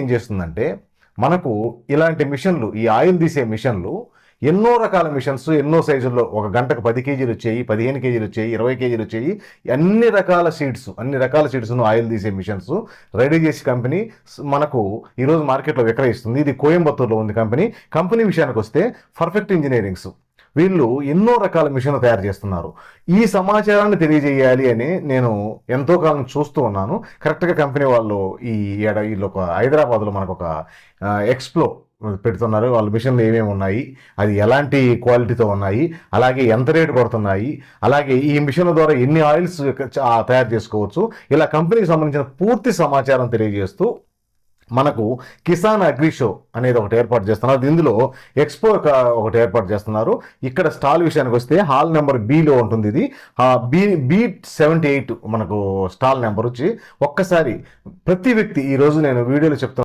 ఏం చేస్తుందంటే మనకు ఇలాంటి మిషన్లు, ఈ ఆయిల్ తీసే మిషన్లు ఎన్నో రకాల మిషన్స్, ఎన్నో సైజుల్లో, ఒక గంటకు 10 కేజీలు వచ్చాయి, 15 కేజీలు వచ్చాయి, 20 కేజీలు వచ్చాయి, అన్ని రకాల సీడ్స్ను ఆయిల్ తీసే మిషన్స్ రెడీ చేసి కంపెనీ మనకు ఈరోజు మార్కెట్లో విక్రయిస్తుంది. ఇది కోయంబత్తూరులో ఉంది కంపెనీ విషయానికి వస్తే పర్ఫెక్ట్ ఇంజనీరింగ్స్, వీళ్ళు ఎన్నో రకాల మిషన్లు తయారు చేస్తున్నారు. ఈ సమాచారాన్ని తెలియజేయాలి అని నేను ఎంతో కాలం చూస్తూ ఉన్నాను. కరెక్ట్గా కంపెనీ వాళ్ళు వీళ్ళు ఒక హైదరాబాద్లో మనకు ఒక ఎక్స్ప్లో పెడుతున్నారు. వాళ్ళ మిషన్లు ఏమేమి ఉన్నాయి, అది ఎలాంటి క్వాలిటీతో ఉన్నాయి, అలాగే ఎంత రేటు కొడుతున్నాయి, అలాగే ఈ మిషన్ల ద్వారా ఎన్ని ఆయిల్స్ తయారు చేసుకోవచ్చు, ఇలా కంపెనీకి సంబంధించిన పూర్తి సమాచారం తెలియజేస్తూ మనకు కిసాన్ అగ్రి షో అనేది ఒకటి ఏర్పాటు చేస్తున్నారు. ఇందులో ఎక్స్పో ఒకటి ఏర్పాటు చేస్తున్నారు. ఇక్కడ స్టాల్ విషయానికి వస్తే హాల్ నెంబర్ బిలో ఉంటుంది. ఇది B78 మనకు స్టాల్ నెంబర్ వచ్చి. ఒక్కసారి ప్రతి వ్యక్తి, ఈరోజు నేను వీడియోలో చెప్తాను,